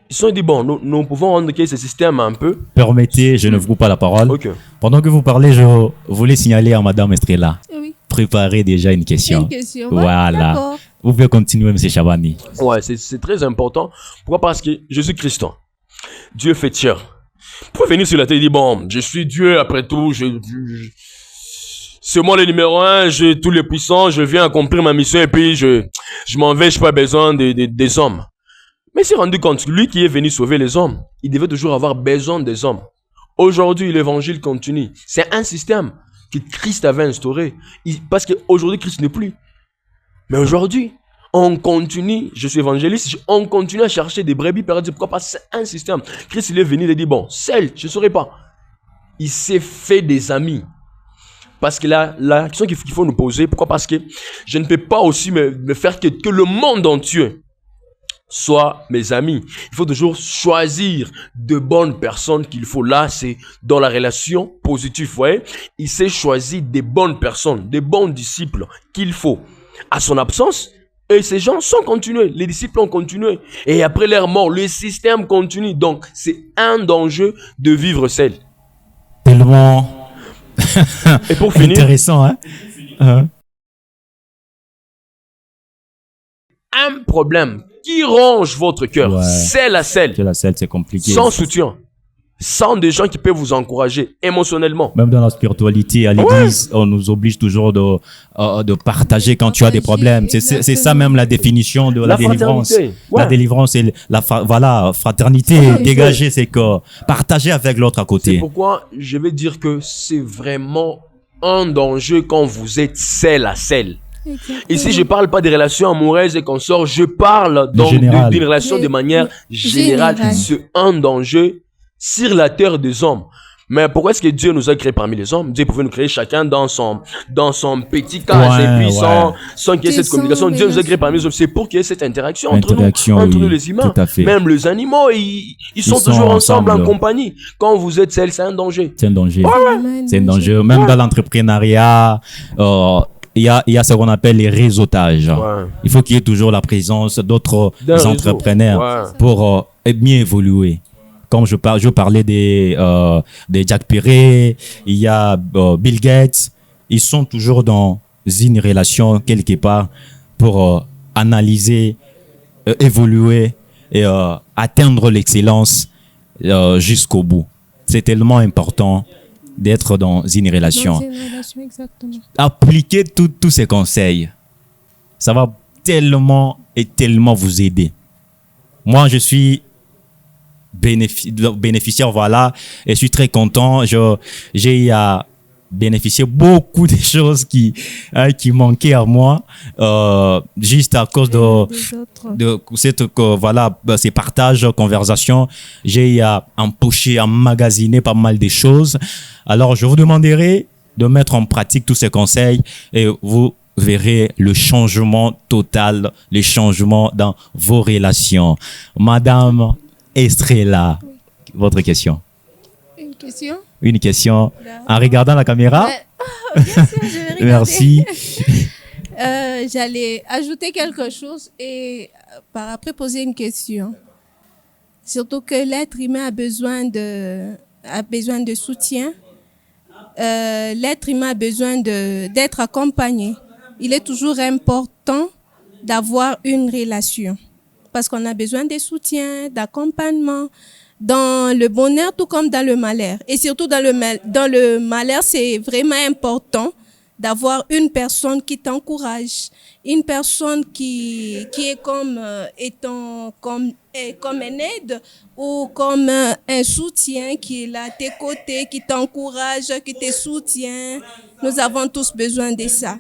ils se sont dit, bon, nous pouvons rendre ce système un peu. Permettez, je ne vous coupe pas la parole. Ok. Pendant que vous parlez, je voulais signaler à Madame Estrella. Oui. Préparez déjà une question. Une question. Voilà. D'accord. Vous pouvez continuer, M. Chabani. Ouais, c'est très important. Pourquoi? Parce que je suis Christian. Dieu fait tiers. Vous pouvez venir sur la télé et dire, bon, je suis Dieu, après tout, c'est moi le numéro 1, j'ai tous les puissants, je viens accomplir ma mission et puis je m'en vais, je n'ai pas besoin des hommes. Mais il s'est rendu compte, lui qui est venu sauver les hommes, il devait toujours avoir besoin des hommes. Aujourd'hui, l'évangile continue. C'est un système que Christ avait instauré. Parce qu'aujourd'hui, Christ n'est plus. Mais aujourd'hui, on continue, je suis évangéliste, on continue à chercher des brebis perdues. Pourquoi? Parce que c'est un système. Christ, il est venu, il a dit, bon, seul, je ne saurais pas. Il s'est fait des amis. Parce que la question qu'il faut nous poser, pourquoi? Parce que je ne peux pas aussi me faire que le monde entier soit mes amis. Il faut toujours choisir de bonnes personnes qu'il faut. Là, c'est dans la relation positive, vous voyez. Il s'est choisi des bonnes personnes, des bons disciples qu'il faut. À son absence, et ces gens sont continués. Les disciples ont continué. Et après leur mort, le système continue. Donc, c'est un danger de vivre seul. Tellement et pour finir, intéressant, hein? Un problème qui ronge votre cœur, Ouais. celle à celle, C'est compliqué. sans soutien, sans des gens qui peuvent vous encourager émotionnellement. Même dans la spiritualité, à l'église, on nous oblige toujours de partager quand tu as des problèmes. C'est ça même la définition de la délivrance. fraternité, ouais. La délivrance, c'est fraternité. Dégager, c'est que partager avec l'autre à C'est côté. pourquoi je vais dire que c'est vraiment un danger quand vous êtes seul à seul. Ici, je parle pas des relations amoureuses et consorts, je parle donc général. d'une relation de manière générale. Générale. C'est un danger sur la terre des hommes. Mais pourquoi est-ce que Dieu nous a créés parmi les hommes? Dieu pouvait nous créer chacun dans son petit cas, Ouais, et puis sans qu'il y ait cette Sans communication. Dieu nous a créés relation. parmi les hommes. C'est pour qu'il y ait cette interaction entre Interaction, nous, entre oui, nous les humains. tout à fait. Même les animaux, ils sont sont toujours ensemble en ensemble. compagnie. Quand vous êtes seul, c'est un danger. C'est un danger. Amen. C'est un danger. Même dans l'entrepreneuriat, il y a ce qu'on appelle les réseautages. Ouais. Il faut qu'il y ait toujours la présence d'autres D'un réseau. entrepreneurs Ouais. pour bien évoluer. Comme je parlais des Jack Perret, il y a Bill Gates. Ils sont toujours dans une relation quelque part pour analyser, évoluer et atteindre l'excellence jusqu'au bout. C'est tellement important d'être dans une relation. Dans une relation, exactement. Appliquez tous ces conseils. Ça va tellement et tellement vous aider. Moi, je suis bénéficiaire, voilà, et je suis très content. J'ai bénéficié beaucoup de choses qui manquaient à moi, juste à cause Des autres. ces partages, conversations. J'ai empoché, emmagasiné pas mal de choses. Alors, je vous demanderai de mettre en pratique tous ces conseils et vous verrez le changement total, le changement dans vos relations. Madame Estrella, votre question. Une question? Une question en regardant la caméra. Bien sûr, je vais regarder. Merci. J'allais ajouter quelque chose et par après poser une question. Surtout que l'être humain a besoin de soutien. L'être humain a besoin d'être accompagné. Il est toujours important d'avoir une relation parce qu'on a besoin de soutien, d'accompagnement dans le bonheur tout comme dans le malheur. Et surtout dans le malheur, c'est vraiment important d'avoir une personne qui t'encourage, une personne qui est comme une aide ou comme un soutien qui est là à tes côtés, qui t'encourage, qui te soutient. Nous avons tous besoin de ça.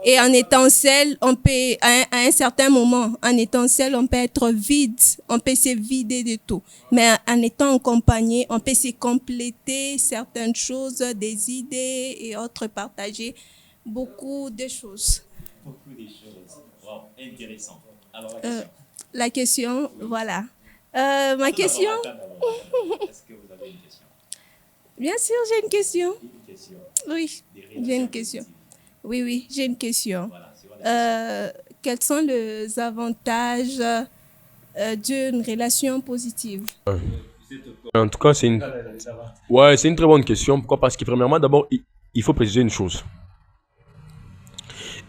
Et en étant seul, on peut, à un certain moment, en étant seul, on peut être vide, on peut se vider de tout. Mais en étant accompagné, on peut se compléter certaines choses, des idées et autres partagées beaucoup de choses. Beaucoup de choses. Wow, intéressant. Alors, La question, voilà. Ma question, est-ce que vous avez une question? bien sûr, j'ai une question. Une question. Oui, j'ai une question. Oui, j'ai une question. Voilà, c'est voilà. Quels sont les avantages d'une relation positive? En tout cas, c'est une... Ouais, c'est une très bonne question. Pourquoi? Parce que premièrement, d'abord, il faut préciser une chose.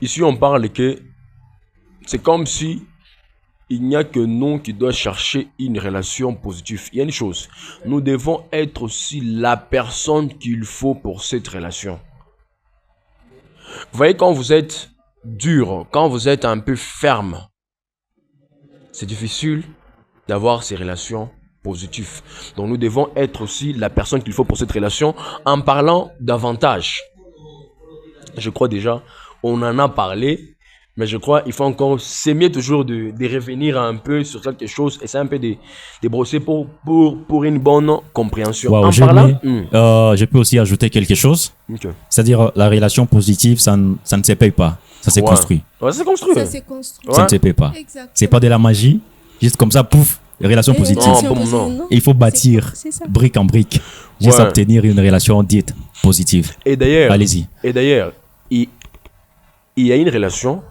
Ici, on parle que c'est comme si il n'y a que nous qui doit chercher une relation positive. Il y a une chose. Nous devons être aussi la personne qu'il faut pour cette relation. Vous voyez, quand vous êtes dur, quand vous êtes un peu ferme, c'est difficile d'avoir ces relations positives. Donc nous devons être aussi la personne qu'il faut pour cette relation en parlant davantage. Je crois déjà, on en a parlé, mais je crois qu'il faut encore, c'est mieux toujours de revenir un peu sur quelque chose et c'est un peu de brosser pour une bonne compréhension. Wow, en parlant, je peux aussi ajouter quelque chose. Ok. C'est-à-dire, la relation positive, ça ne se paye pas. Ça s'est Ouais. construit. Ouais, c'est construit. Ça s'est construit. Ouais. Ça ne se paye pas. Exactement. C'est pas de la magie. Juste comme ça, pouf, relation Et positive. relation Non, positive, non. Il faut bâtir C'est ça. brique en brique. Juste Ouais. obtenir une relation dite positive. Et d'ailleurs, Allez-y. il y a une relation,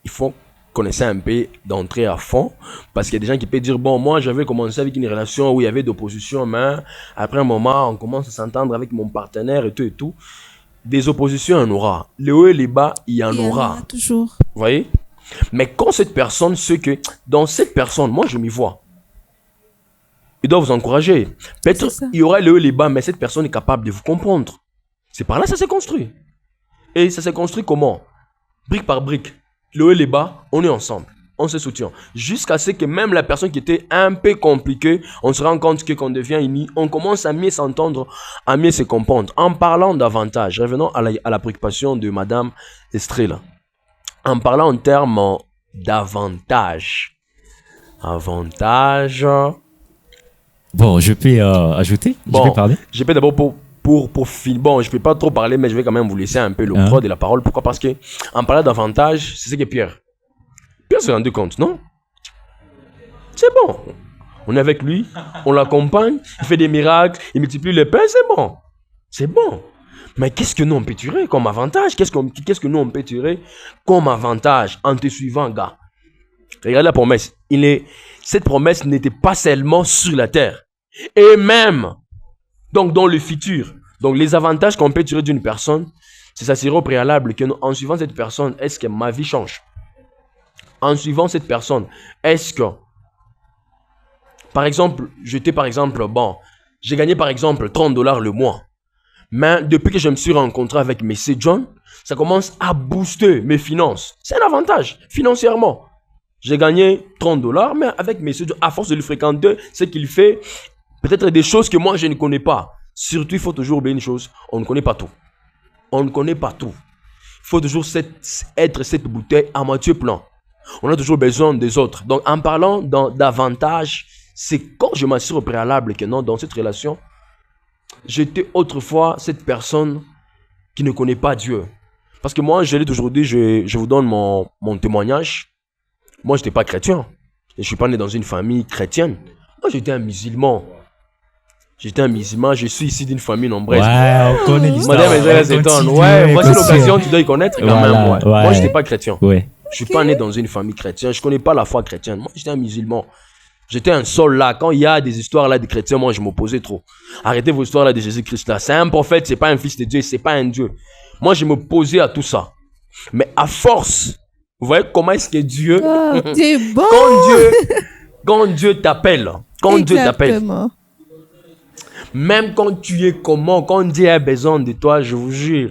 il faut connaître un peu d'entrer à fond, parce qu'il y a des gens qui peuvent dire, bon, moi j'avais commencé avec une relation où il y avait d'opposition, mais après un moment, on commence à s'entendre avec mon partenaire et tout. Des oppositions, il y en aura. Les hauts et les bas, il y en Il y en aura. aura toujours. Vous voyez? Mais quand cette personne sait que, dans cette personne, moi je m'y vois, il doit vous encourager. Peut-être C'est ça. il y aura les hauts et les bas, mais cette personne est capable de vous comprendre. C'est par là que ça s'est construit. Et ça s'est construit comment? Brique par brique. Le haut et les bas, on est ensemble. On se soutient. Jusqu'à ce que même la personne qui était un peu compliquée, on se rend compte que quand on devient unis, on commence à mieux s'entendre, à mieux se comprendre. En parlant davantage, revenons à la préoccupation de Madame Estrella. En parlant en termes d'avantage. Avantage. Bon, je peux ajouter? Je Bon, peux parler? je peux d'abord pour finir. Bon, je ne peux pas trop parler, mais je vais quand même vous laisser un peu l'octroi de la parole. Pourquoi? Parce que en parlant davantage, c'est ce que Pierre se rendu compte, non? C'est bon. On est avec lui, on l'accompagne, il fait des miracles, il multiplie les pains, c'est bon. C'est bon. Mais qu'est-ce que nous on peut tirer comme avantage? Qu'est-ce que nous on peut tirer comme avantage en te suivant, gars? Regardez la promesse. Cette promesse n'était pas seulement sur la terre, et même donc dans le futur. Donc les avantages qu'on peut tirer d'une personne, c'est s'assurer au préalable que en suivant cette personne, est-ce que ma vie change? En suivant cette personne, est-ce que, par exemple, j'ai gagné par exemple $30 le mois. Mais depuis que je me suis rencontré avec M. John, ça commence à booster mes finances. C'est un avantage financièrement. J'ai gagné $30, mais avec M. John, à force de le fréquenter, ce qu'il fait, peut-être des choses que moi je ne connais pas. Surtout, il faut toujours oublier une chose, on ne connaît pas tout. On ne connaît pas tout. Il faut toujours être cette bouteille à moitié plein. On a toujours besoin des autres. Donc, en parlant d'avantage, c'est quand je m'assure au préalable que non, dans cette relation, j'étais autrefois cette personne qui ne connaît pas Dieu. Parce que moi, je l'ai aujourd'hui, je vous donne mon témoignage. Moi, je n'étais pas chrétien. Je ne suis pas né dans une famille chrétienne. Moi, j'étais un musulman. Je suis ici d'une famille nombreuse. Ouais, on connaît l'histoire. Madame Estrella s'étonne. Ouais, voici l'occasion, tu dois y connaître quand Voilà, même. Ouais. ouais. Moi, je n'étais pas chrétien. Ouais. Je suis pas né dans une famille chrétienne. Je connais pas la foi chrétienne. Moi, j'étais un musulman. J'étais un sol là. Quand il y a des histoires là de chrétiens, moi, je m'opposais trop. Arrêtez vos histoires là de Jésus-Christ là. C'est un prophète, c'est pas un fils de Dieu, c'est pas un Dieu. Moi, je m'opposais à tout ça. Mais à force, vous voyez comment est-ce que Dieu, Oh, c'est bon. quand Dieu t'appelle, Exactement. même quand tu es comment, quand Dieu a besoin de toi, je vous jure,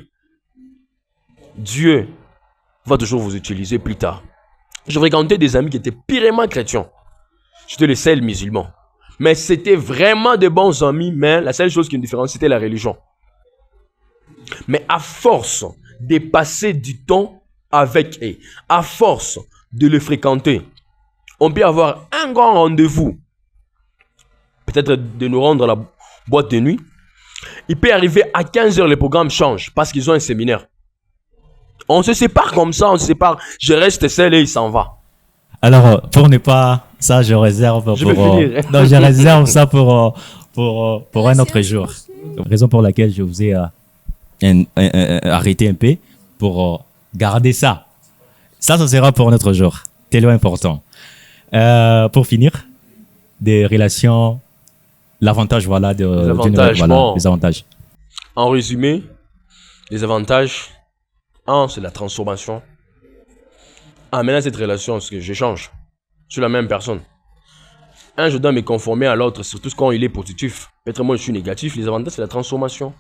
Dieu va toujours vous utiliser plus tard. Je fréquentais des amis qui étaient purement chrétiens. J'étais le seul musulman. Mais c'était vraiment de bons amis, mais la seule chose qui nous différencie, c'était la religion. Mais à force de passer du temps avec eux, à force de le fréquenter, on peut avoir un grand rendez-vous. Peut-être de nous rendre à la boîte de nuit. Il peut arriver à 15h, le programme change parce qu'ils ont un séminaire. On se sépare comme ça, on se sépare. Je reste seul et il s'en va. Alors, pour ne pas... Ça, je réserve Je vais finir. non, je réserve ça pour un autre jour. Raison pour laquelle je vous ai arrêté un peu pour garder ça. Ça sera pour un autre jour. Tellement important. Pour finir, des relations... L'avantage, voilà, Les avantages, voilà, bon. les avantages. En résumé, les avantages, un, c'est la transformation. Ah, maintenant, cette relation, c'est que j'échange sur la même personne. Un, je dois me conformer à l'autre, surtout quand il est positif. Peut-être moi, je suis négatif. Les avantages, c'est la transformation.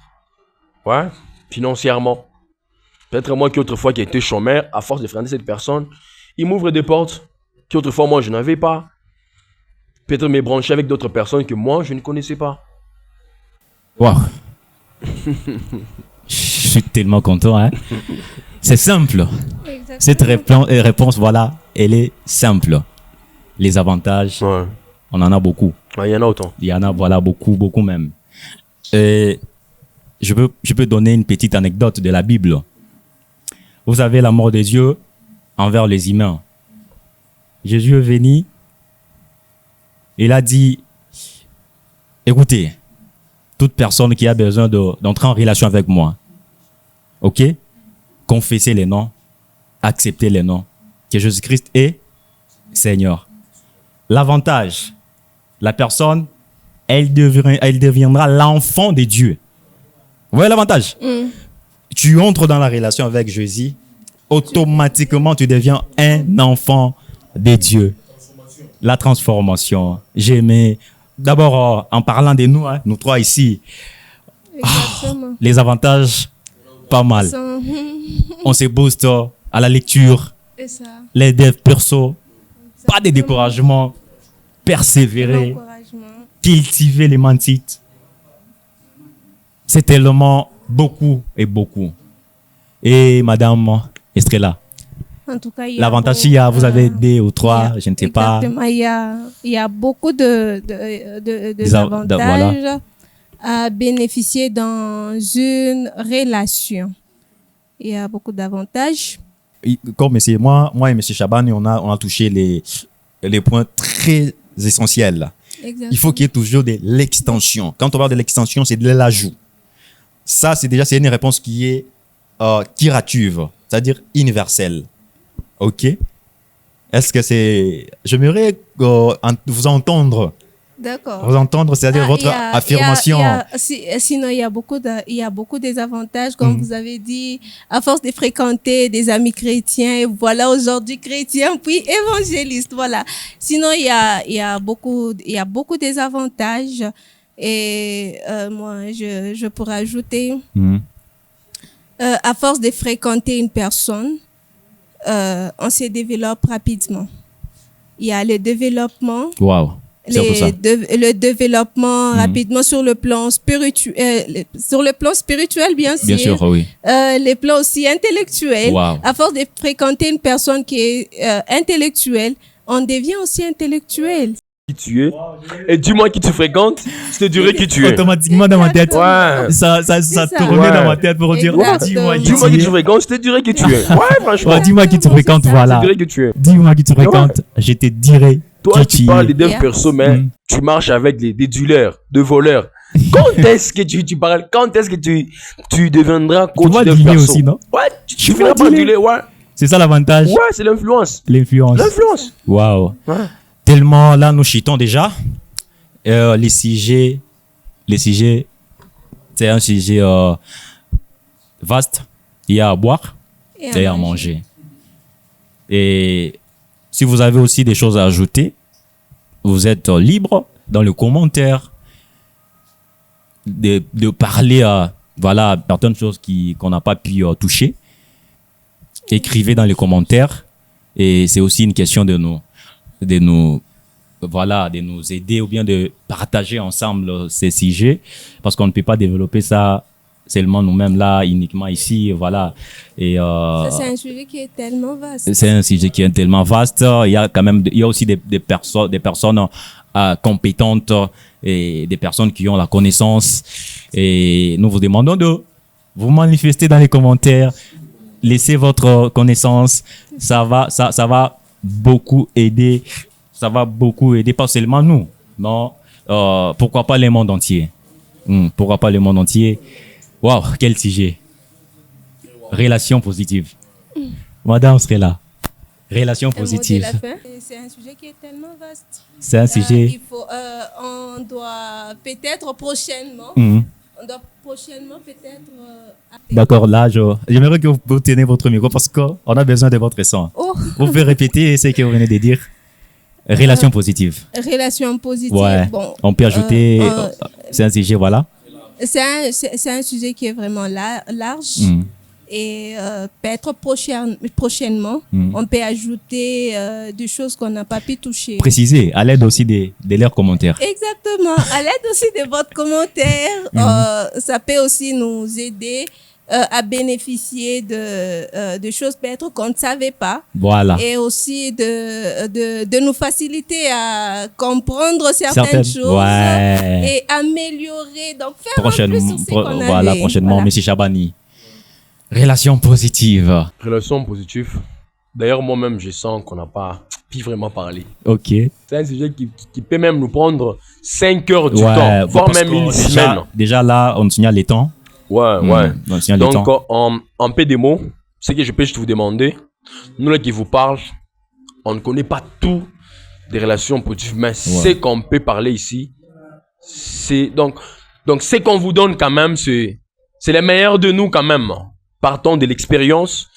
Ouais, financièrement. Peut-être moi qui autrefois qui était chômeur, à force de fréquenter cette personne, il m'ouvre des portes qu'autrefois moi je n'avais pas. Peut-être me brancher avec d'autres personnes que moi je ne connaissais pas. Waouh. Je suis tellement content, hein. C'est simple. Exactement. Cette réponse, voilà, elle est simple. Les avantages, Ouais. on en a beaucoup. Ouais, il y en a autant. Il y en a, voilà, beaucoup, beaucoup même. Et je peux donner une petite anecdote de la Bible. Vous avez l'amour de Dieu envers les humains. Jésus est venu, il a dit, écoutez, toute personne qui a besoin d'entrer en relation avec moi, ok, confessez les noms, acceptez les noms, que Jésus-Christ est Seigneur. L'avantage, la personne, elle deviendra l'enfant de Dieu. Vous voyez l'avantage? Tu entres dans la relation avec Jésus, automatiquement tu deviens un enfant de Dieu. La transformation. J'aimais, d'abord en parlant de nous, hein, nous trois ici, Exactement. les avantages, pas mal. Ça, On se booste à la lecture, et ça. les devs perso, pas de découragement, persévérer, L'encouragement. cultiver les mantites. C'est tellement beaucoup et beaucoup. Et Madame Estrella, En tout cas, il y a l'avantage, beaucoup, s'il y a, vous avez deux ou il y trois, a- je ne sais pas. exactement, il y a beaucoup de avantages à bénéficier dans une relation. Il y a beaucoup d'avantages. Comme moi et M. Chaban, on a touché les points très essentiels. Il faut qu'il y ait toujours de l'extension. Quand on parle de l'extension, c'est de l'ajout. Ça, c'est une réponse qui est curative, c'est-à-dire universelle. OK? Est-ce que c'est... J'aimerais vous entendre. D'accord. Vous entendre, c'est-à-dire votre Il y a- affirmation. Sinon, il y a beaucoup des avantages, comme vous avez dit, à force de fréquenter des amis chrétiens, et voilà, aujourd'hui chrétien, puis évangéliste, voilà. Sinon, il y a beaucoup des avantages. Et moi, je pourrais ajouter, Mhm. à force de fréquenter une personne, on se développe rapidement. Il y a le développement. Waouh. C'est un peu ça. Le développement rapidement sur le plan spirituel, bien sûr. Bien sûr, oui. Les plans aussi intellectuels. Wow. À force de fréquenter une personne qui est intellectuelle, on devient aussi intellectuel. Qui tu es. Et dis-moi qui tu fréquentes, je te dirai qui tu es. Automatiquement dans ma tête, Ouais. ça ça. tournait Ouais. dans ma tête pour dire, Exactement. dis-moi Dis-moi qui tu tu es. fréquentes, je te dirai qui tu es. Ouais, franchement. Ouais, dis-moi qui tu fréquentes, C'est ça. Je voilà. te dirai qui tu es. Dis-moi qui tu fréquentes, je te dirai Toi, qui tu tu parles des es. devs Yeah. perso, mais Mm. tu marches avec des dealers, de voleurs. Quand est-ce que tu parles? Quand est-ce que tu deviendras Tu coach vas dev dealer perso? aussi, non? Ouais, tu Tu finiras vas par dealer. dealer, ouais. C'est ça l'avantage, Ouais, c'est l'influence. l'influence. L'influence. Waouh. Ouais. Tellement là, nous chitons déjà. Les sujets, c'est un sujet vaste. Il y a à boire et à manger. Et si vous avez aussi des choses à ajouter, vous êtes libre dans le commentaire de parler à certaines choses qu'on n'a pas pu toucher. Écrivez dans les commentaires. Et c'est aussi une question de nous aider ou bien de partager ensemble ces sujets, parce qu'on ne peut pas développer ça seulement nous-mêmes là, uniquement ici, voilà. Et Ça, c'est un sujet qui est tellement vaste. c'est un sujet qui est tellement vaste. Il y a aussi des personnes compétentes et des personnes qui ont la connaissance. Et nous vous demandons de vous manifester dans les commentaires. laissez votre connaissance. Ça va beaucoup aider. Ça va beaucoup aider, pas seulement nous. Non, pourquoi pas le monde entier. Pourquoi pas le monde entier. Waouh, quel sujet. Relations positives. Madame serait là. Relations positives. C'est un sujet qui est tellement vaste. C'est un sujet. On doit peut-être prochainement. On doit prochainement peut-être. D'accord, là, j'aimerais que vous tenez votre micro parce qu'on a besoin de votre son. Oh. Vous pouvez répéter ce que vous venez de dire. Relations positives. Relations positives. Ouais. Bon, on peut ajouter. C'est un sujet, voilà. C'est un sujet qui est vraiment large. Et peut-être prochainement, on peut ajouter des choses qu'on n'a pas pu toucher. Préciser, à l'aide aussi de leurs commentaires. Exactement, à l'aide aussi de votre commentaire, ça peut aussi nous aider à bénéficier de choses peut-être qu'on ne savait pas. Voilà. Et aussi de nous faciliter à comprendre certaines choses et améliorer. Donc, faire un plus sur ce qu'on avait. Voilà, prochainement, M. Chabani. Relations positives. Relations positives. D'ailleurs, moi-même, je sens qu'on n'a pas pu vraiment parler. Ok. C'est un sujet qui peut même nous prendre 5 heures du temps, voire même une semaine. Déjà là, on signale les temps. Ouais. Donc, en peu de mots, ce que je peux juste vous demander, nous là qui vous parlent, on ne connaît pas tout des relations positives, mais ce qu'on peut parler ici, c'est donc ce qu'on vous donne quand même, c'est les meilleurs de nous quand même. Partant de l'expérience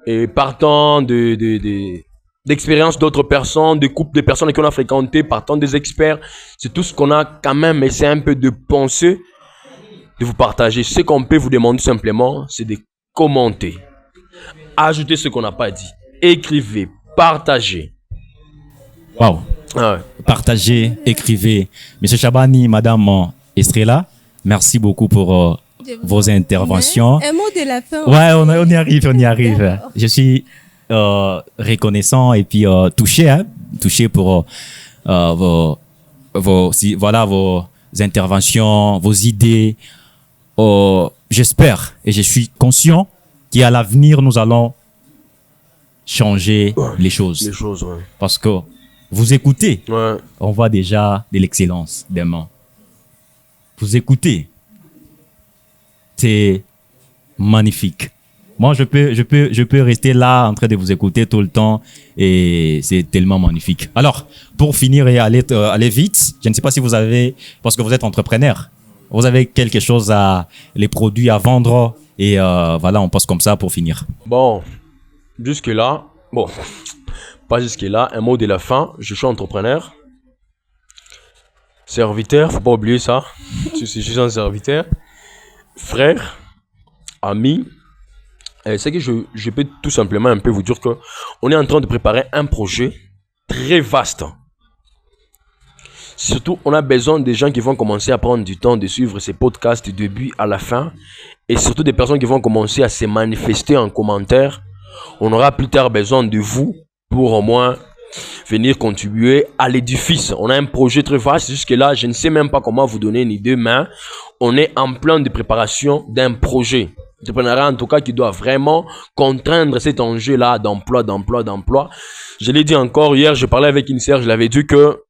et partant d'expérience d'autres personnes, de couples de personnes qu'on a fréquenté, partant des experts, c'est tout ce qu'on a quand même essayé un peu de penser, de vous partager. Ce qu'on peut vous demander simplement, c'est de commenter, ajouter ce qu'on n'a pas dit, écrivez, partagez. Wow. Partagez, écrivez. Monsieur Chabani, Madame Estrella, merci beaucoup pour vos interventions. Un mot de la fin. Ouais, on y arrive. D'accord. Je suis reconnaissant et puis touché pour vos interventions, vos idées. J'espère et je suis conscient qu'à l'avenir, nous allons changer les choses. Parce que vous écoutez, on voit déjà de l'excellence demain. Vous écoutez. C'est magnifique. Moi, je peux rester là en train de vous écouter tout le temps et c'est tellement magnifique. Alors, pour finir et aller vite, je ne sais pas si vous avez, parce que vous êtes entrepreneur, vous avez quelque chose les produits à vendre et voilà, on passe comme ça pour finir. Bon, pas jusque-là, un mot de la fin, je suis entrepreneur. Serviteur, faut pas oublier ça. Je suis un serviteur. Frère, ami, c'est que je peux tout simplement un peu vous dire que on est en train de préparer un projet très vaste. Surtout, on a besoin des gens qui vont commencer à prendre du temps de suivre ces podcasts du début à la fin. Et surtout des personnes qui vont commencer à se manifester en commentaire. On aura plus tard besoin de vous pour au moins venir contribuer à l'édifice. On a un projet très vaste. Jusque-là, je ne sais même pas comment vous donner une idée, mais on est en plein de préparation d'un projet. Entrepreneuriat, en tout cas, qui doit vraiment contraindre cet enjeu-là d'emploi. Je l'ai dit encore hier, je parlais avec une sœur, je l'avais dit que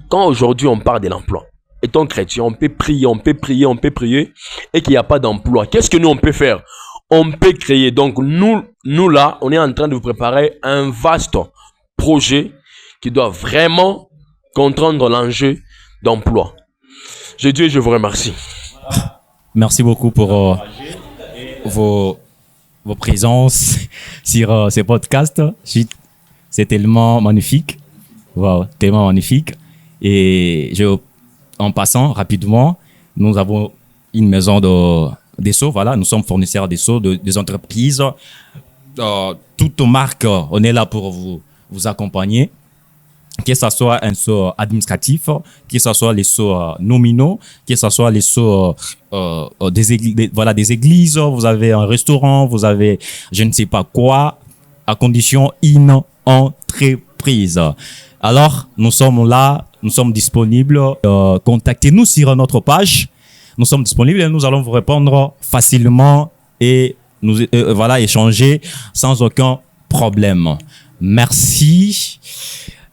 quand aujourd'hui on parle de l'emploi, étant chrétien, on peut prier et qu'il n'y a pas d'emploi. Qu'est-ce que nous on peut faire? On peut créer. Donc nous là, on est en train de vous préparer un vaste projet qui doit vraiment contraindre l'enjeu d'emploi. Je dis et je vous remercie. Merci beaucoup pour vos présences sur ces podcasts. C'est tellement magnifique. Wow, tellement magnifique. Et en passant rapidement, nous avons une maison des seaux. Voilà, nous sommes fournisseurs des seaux, des entreprises. Toute marque, on est là pour vous accompagner. Que ce soit un seau administratif, que ce soit les seaux nominaux, que ce soit les seaux des églises, vous avez un restaurant, vous avez je ne sais pas quoi, à condition une entreprise. Alors, nous sommes là, nous sommes disponibles. Contactez-nous sur notre page. Nous sommes disponibles et nous allons vous répondre facilement et échanger sans aucun problème. Merci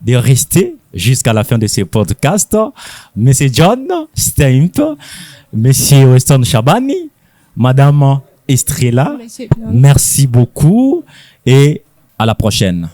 de rester jusqu'à la fin de ce podcast. Monsieur John Stamp, Monsieur Weston Shabani, Madame Estrella, merci beaucoup et à la prochaine.